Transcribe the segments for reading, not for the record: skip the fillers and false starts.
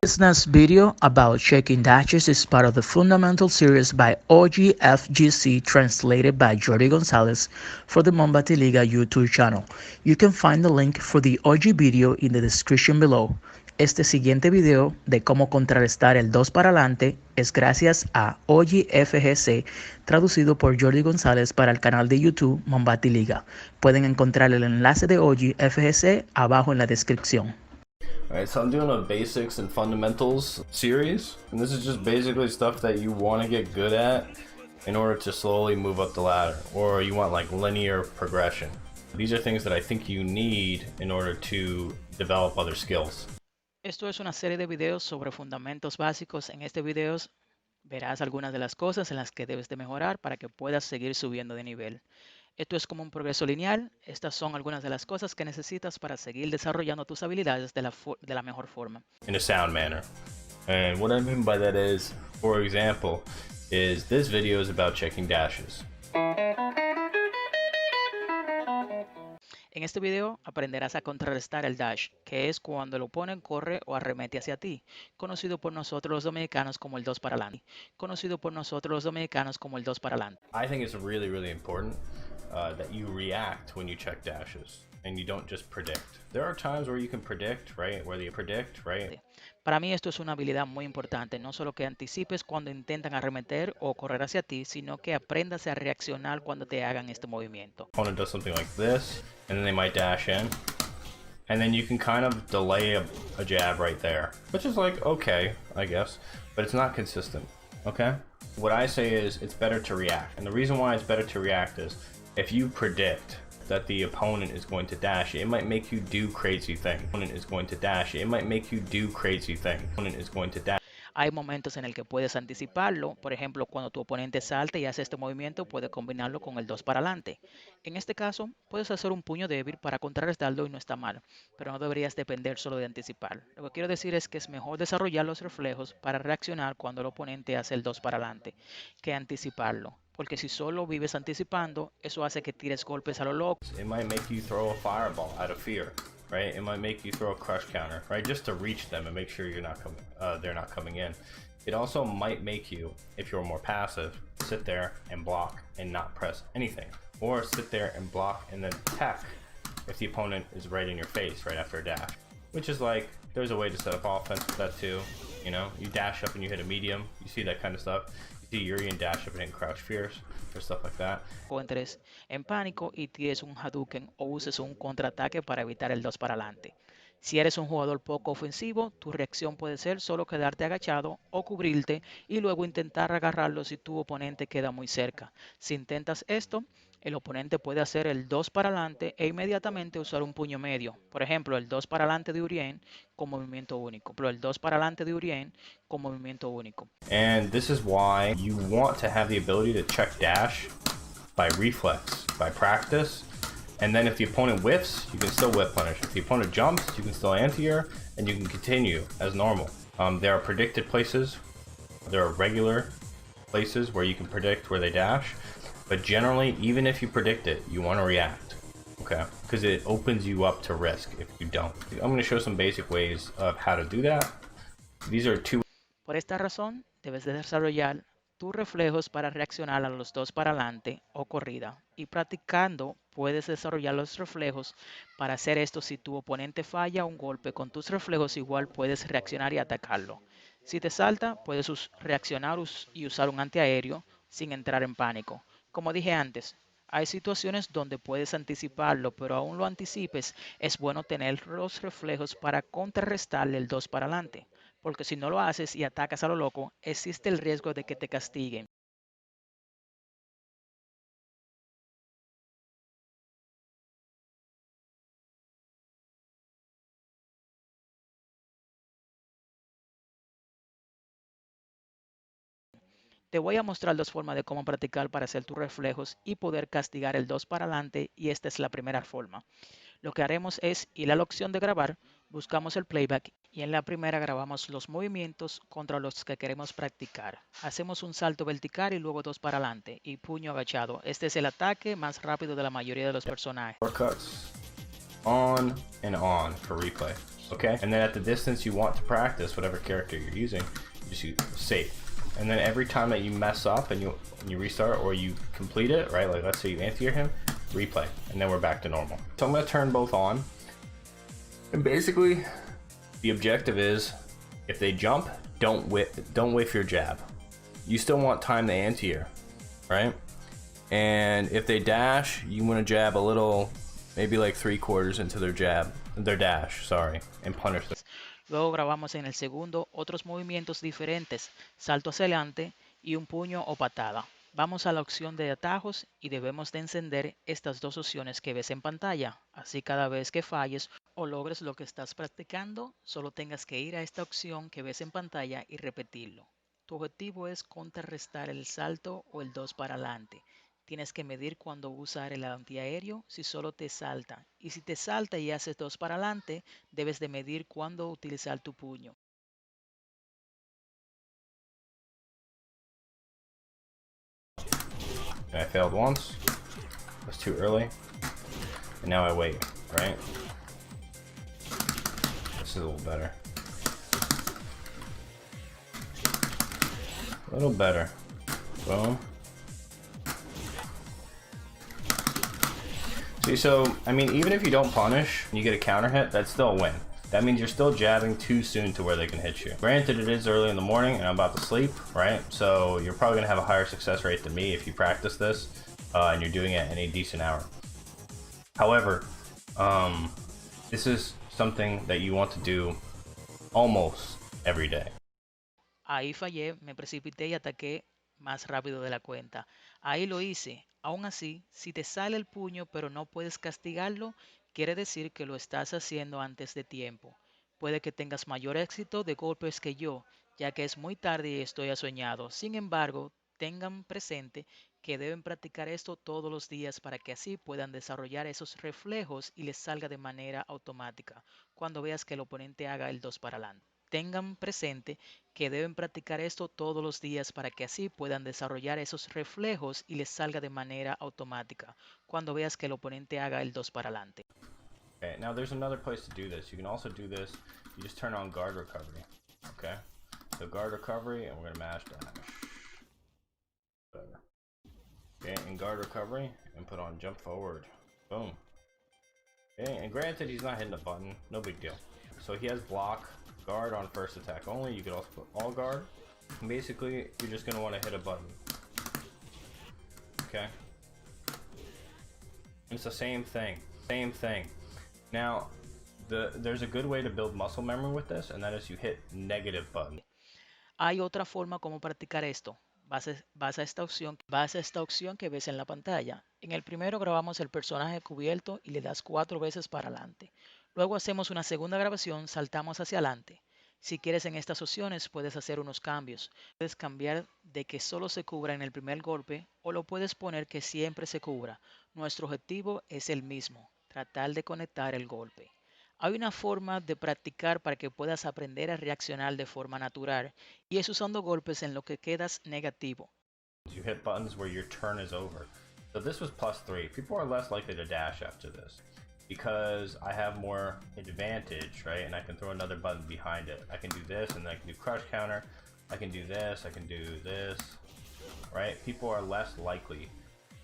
This next video about checking dashes is part of the fundamental series by Hoji FGC translated by Jordi Gonzalez for the Bati-Liga YouTube channel. You can find the link for the Hoji video in the description below. Este siguiente video de cómo contrarrestar el 2 para adelante es gracias a Hoji FGC, traducido por Jordi González para el canal de YouTube Bati-Liga. Pueden encontrar el enlace de Hoji FGC abajo en la descripción. Alright, so I'm doing a basics and fundamentals series, and this is just basically stuff that you want to get good at in order to slowly move up the ladder, or you want like linear progression. These are things that I think you need in order to develop other skills. Esto es una serie de videos sobre fundamentos básicos. En este video verás algunas de las cosas en las que debes de mejorar para que puedas seguir subiendo de nivel. Esto es como un progreso lineal. Estas son algunas de las cosas que necesitas para seguir desarrollando tus habilidades de la mejor forma. In a sound manner. And what I mean by that is, for example, is this video is about checking dashes. En este video aprenderás a contrarrestar el dash, que es cuando el oponente corre o arremete hacia ti, conocido por nosotros los dominicanos como el 2 para adelante. I think it's really important that you react when you check dashes and you don't just predict. There are times where you can predict, right? Whether you predict, right? Para mí esto es una habilidad muy importante, no solo que anticipes cuando intentan arremeter o correr hacia ti, sino que aprendas a reaccionar cuando te hagan este movimiento. Opponent does something like this, and then they might dash in, and then you can kind of delay a jab right there, which is like, okay, I guess, but it's not consistent, okay? What I say is it's better to react, and the reason why it's better to react is if you predict that the opponent is going to dash, it might make you do crazy thing. Opponent is going to dash, it might make you do crazy thing. Opponent is going to dash. Hay momentos en el que puedes anticiparlo, por ejemplo, cuando tu oponente salta y hace este movimiento, puedes combinarlo con el 2 para adelante. En este caso, puedes hacer un puño débil para contrarrestarlo y no está mal, pero no deberías depender solo de anticipar. Lo que quiero decir es que es mejor desarrollar los reflejos para reaccionar cuando el oponente hace el 2 para adelante que anticiparlo, porque si solo vives anticipando, eso hace que tires golpes a lo loco. It might make you throw a fireball out of fear. Right, it might make you throw a crush counter, right, just to reach them and make sure you're not coming, they're not coming in. It also might make you, if you're more passive, sit there and block and not press anything, or sit there and block and then attack if the opponent is right in your face right after a dash. Which is like, there's a way to set up offense with that too. You know, you dash up and you hit a medium. You see that kind of stuff. You see Yuri and dash up and hit crouch fierce or stuff like that. O entres en pánico y tires un Hadouken o uses un contraataque para evitar el 2 para adelante. Si eres un jugador poco ofensivo, tu reacción puede ser solo quedarte agachado o cubrirte y luego intentar agarrarlo si tu oponente queda muy cerca. Si intentas esto, el oponente puede hacer el 2 para adelante e inmediatamente usar un puño medio. Por ejemplo, el 2 para adelante de Urien con movimiento único. And this is why you want to have the ability to check dash by reflex, by practice. And then if the opponent whiffs, you can still whiff punish. If the opponent jumps, you can still anti-air, and you can continue as normal. There are predicted places. There are regular places where you can predict where they dash. But generally, even if you predict it, you want to react, okay? Because it opens you up to risk if you don't. I'm going to show some basic ways of how to do that. These are two. Por esta razón, debes de desarrollar tus reflejos para reaccionar a los 2 para adelante o corrida. Y practicando, puedes desarrollar los reflejos para hacer esto. Si tu oponente falla un golpe con tus reflejos, igual puedes reaccionar y atacarlo. Si te salta, puedes reaccionar y usar un antiaéreo sin entrar en pánico. Como dije antes, hay situaciones donde puedes anticiparlo, pero aún lo anticipes, es bueno tener los reflejos para contrarrestarle el 2 para adelante. Porque si no lo haces y atacas a lo loco, existe el riesgo de que te castiguen. Te voy a mostrar dos formas de cómo practicar para hacer tus reflejos y poder castigar el 2 para adelante, y esta es la primera forma. Lo que haremos es ir a la opción de grabar, buscamos el playback y en la primera grabamos los movimientos contra los que queremos practicar. Hacemos un salto vertical y luego 2 para adelante y puño agachado. Este es el ataque más rápido de la mayoría de los personajes. Shortcuts. on and on for replay. Okay, and then at the distance you want to practice whatever character you're using, you just use save. And then every time that you mess up and you restart or you complete it, right? Like let's say you anti-gear him, replay, and then we're back to normal. So I'm gonna turn both on, and basically the objective is if they jump, don't whiff your jab. You still want time to anti-gear, right? And if they dash, you want to jab a little, maybe like 3/4 into their dash, sorry, and punish them. Luego grabamos en el segundo otros movimientos diferentes, salto hacia adelante y un puño o patada. Vamos a la opción de atajos y debemos de encender estas dos opciones que ves en pantalla. Así cada vez que falles o logres lo que estás practicando, solo tengas que ir a esta opción que ves en pantalla y repetirlo. Tu objetivo es contrarrestar el salto o el 2 para adelante. Tienes que medir cuándo usar el antiaéreo si solo te salta. Y si te salta y haces 2 para adelante, debes de medir cuándo utilizar tu puño. I failed once, that's too early, and now I wait, right? This is a little better. A little better. Boom. See, so, I mean, even if you don't punish, and you get a counter hit, that's still a win. That means you're still jabbing too soon to where they can hit you. Granted, it is early in the morning and I'm about to sleep, right? So you're probably gonna have a higher success rate than me if you practice this and you're doing it in a decent hour. However, this is something that you want to do almost every day. Ahí fallé, me precipité y ataqué más rápido de la cuenta. Ahí lo hice. Aún así, si te sale el puño pero no puedes castigarlo, quiere decir que lo estás haciendo antes de tiempo. Puede que tengas mayor éxito de golpes que yo, ya que es muy tarde y estoy asoñado. Sin embargo, tengan presente que deben practicar esto todos los días para que así puedan desarrollar esos reflejos y les salga de manera automática cuando veas que el oponente haga el 2 para adelante. Tengan presente que deben practicar esto todos los días para que así puedan desarrollar esos reflejos y les salga de manera automática cuando veas que el oponente haga el 2 para adelante. Okay, now there's another place to do this. You can also do this, you just turn on guard recovery. Okay, so guard recovery, and we're gonna mash dash. Whatever. Okay, and guard recovery, and put on jump forward. Boom. Okay, and granted, he's not hitting a button, no big deal. So he has block, guard on first attack only. You could also put all guard. And basically, you're just gonna want to hit a button. Okay. It's the same thing. Same thing. Now, there's a good way to build muscle memory with this, and that is you hit negative button. Hay otra forma como practicar esto. Vas a esta opción que ves en la pantalla. En el primero grabamos el personaje cubierto y le das 4 veces para adelante. Luego hacemos una segunda grabación, saltamos hacia adelante. Si quieres en estas opciones puedes hacer unos cambios. Puedes cambiar de que solo se cubra en el primer golpe o lo puedes poner que siempre se cubra. Nuestro objetivo es el mismo, tratar de conectar el golpe. Hay una forma de practicar para que puedas aprender a reaccionar de forma natural y es usando golpes en lo que quedas negativo. You hit buttons where your turn is over. So this was +3. People are less likely to dash after this because I have more advantage, right? And I can throw another button behind it. I can do this and then I can do crush counter. I can do this, I can do this, right? People are less likely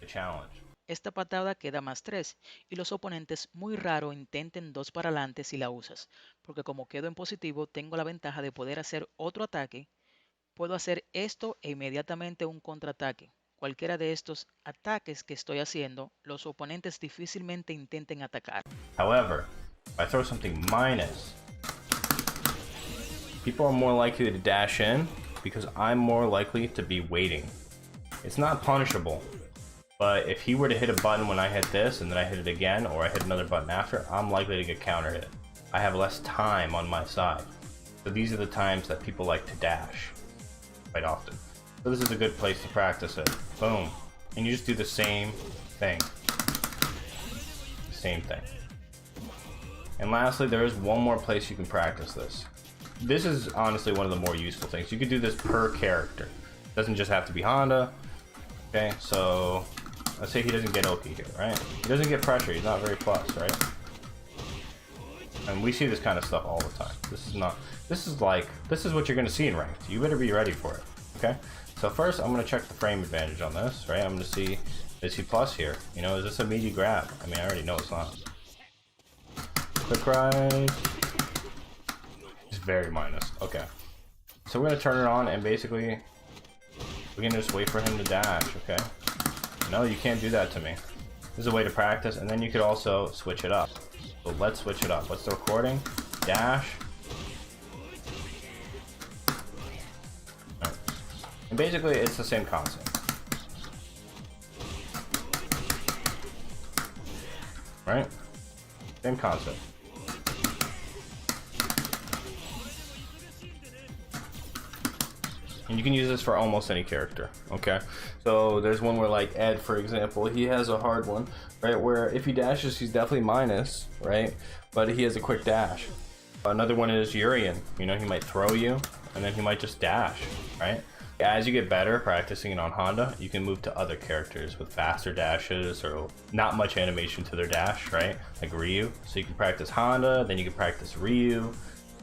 to challenge. Esta patada queda +3 y los oponentes muy raro intenten 2 para adelante si la usas, porque como quedo en positivo tengo la ventaja de poder hacer otro ataque. Puedo hacer esto e inmediatamente un contraataque. Cualquiera de estos ataques que estoy haciendo, los oponentes difícilmente intenten atacar. However, if I throw something minus, people are more likely to dash in because I'm more likely to be waiting. It's not punishable, but if he were to hit a button when I hit this and then I hit it again, or I hit another button after, I'm likely to get counter hit. I have less time on my side. So these are the times that people like to dash quite often. So this is a good place to practice it. Boom. And you just do the same thing. Same thing. And lastly, there is one more place you can practice this. This is honestly one of the more useful things. You can do this per character. It doesn't just have to be Honda. Okay, so let's say he doesn't get Oki here, right? He doesn't get pressure, he's not very plus, right? And we see this kind of stuff all the time. This is what you're gonna see in ranked. You better be ready for it, okay? So first, I'm gonna check the frame advantage on this, right? I'm gonna see, is he plus here? You know, is this a meaty grab? I mean, I already know it's not. Quick rise. It's very minus, okay. So we're gonna turn it on and basically, we're gonna just wait for him to dash, okay? No, you can't do that to me. This is a way to practice, and then you could also switch it up. So let's switch it up. What's the recording? Dash. Right. And basically, it's the same concept. Right? Same concept. And you can use this for almost any character, okay? So there's one where, like Ed, for example, he has a hard one, right? Where if he dashes, he's definitely minus, right? But he has a quick dash. Another one is Urian. You know, he might throw you, and then he might just dash, right? As you get better practicing it on Honda, you can move to other characters with faster dashes or not much animation to their dash, right? Like Ryu. So you can practice Honda, then you can practice Ryu.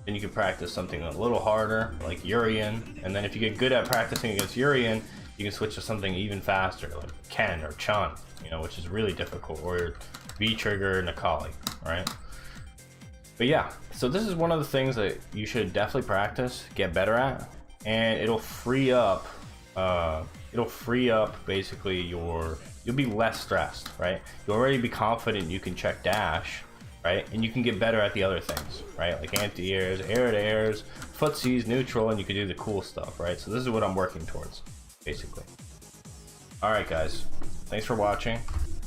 Then you can practice something a little harder, like Urian. And then if you get good at practicing against Urian, you can switch to something even faster, like Ken or Chun, you know, which is really difficult, or V-Trigger Nakali, right? But yeah, so this is one of the things that you should definitely practice, get better at, and it'll free up basically you'll be less stressed, right? You'll already be confident you can check dash, right? And you can get better at the other things, right? Like anti-airs, air-to-airs, footsies, neutral, and you can do the cool stuff, right? So this is what I'm working towards, basically. Alright guys, thanks for watching.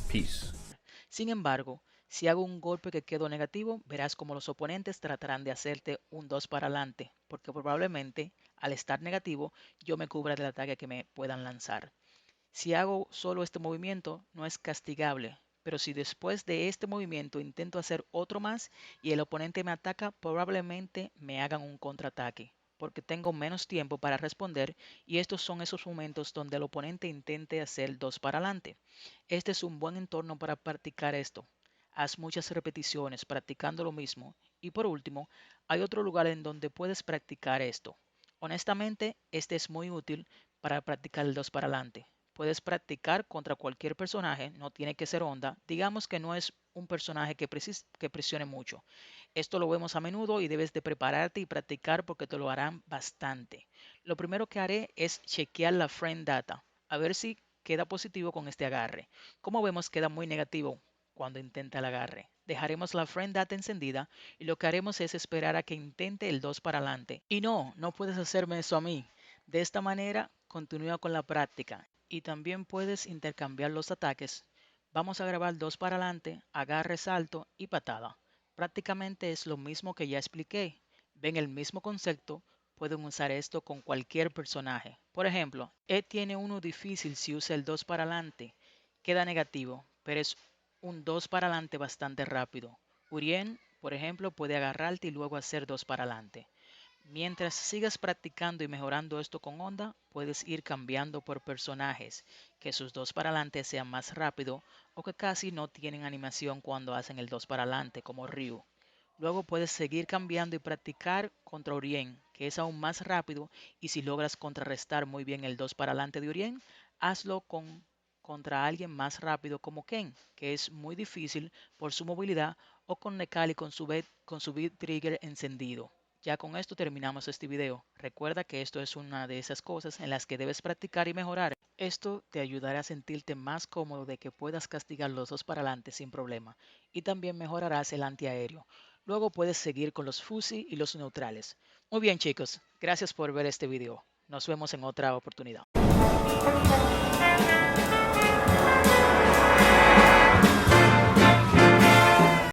Peace. Sin embargo, si hago un golpe que quedó negativo, verás como los oponentes tratarán de hacerte un 2 para adelante, porque probablemente, al estar negativo, yo me cubra del ataque que me puedan lanzar. Si hago solo este movimiento, no es castigable, pero si después de este movimiento intento hacer otro más y el oponente me ataca, probablemente me hagan un contraataque, porque tengo menos tiempo para responder y estos son esos momentos donde el oponente intente hacer 2 para adelante. Este es un buen entorno para practicar esto. Haz muchas repeticiones practicando lo mismo. Y por último, hay otro lugar en donde puedes practicar esto. Honestamente, este es muy útil para practicar el 2 para adelante. Puedes practicar contra cualquier personaje, no tiene que ser Honda. Digamos que no es un personaje que presione mucho. Esto lo vemos a menudo y debes de prepararte y practicar porque te lo harán bastante. Lo primero que haré es chequear la frame data, a ver si queda positivo con este agarre. Como vemos, queda muy negativo cuando intenta el agarre. Dejaremos la frame data encendida y lo que haremos es esperar a que intente el 2 para adelante. Y no puedes hacerme eso a mí. De esta manera, continúa con la práctica y también puedes intercambiar los ataques. Vamos a grabar 2 para adelante, agarre, salto y patada. Prácticamente es lo mismo que ya expliqué. Ven el mismo concepto, pueden usar esto con cualquier personaje. Por ejemplo, Ed tiene uno difícil si usa el 2 para adelante. Queda negativo, pero es un 2 para adelante bastante rápido. Urien, por ejemplo, puede agarrarte y luego hacer 2 para adelante. Mientras sigas practicando y mejorando esto con Honda, puedes ir cambiando por personajes, que sus 2 para adelante sean más rápido o que casi no tienen animación cuando hacen el 2 para adelante, como Ryu. Luego puedes seguir cambiando y practicar contra Urien, que es aún más rápido, y si logras contrarrestar muy bien el 2 para adelante de Urien, hazlo contra alguien más rápido como Ken, que es muy difícil por su movilidad, o con Nekali con su beat trigger encendido. Ya con esto terminamos este video. Recuerda que esto es una de esas cosas en las que debes practicar y mejorar. Esto te ayudará a sentirte más cómodo de que puedas castigar los 2 para adelante sin problema y también mejorarás el antiaéreo. Luego puedes seguir con los fusi y los neutrales. Muy bien chicos, gracias por ver este video. Nos vemos en otra oportunidad.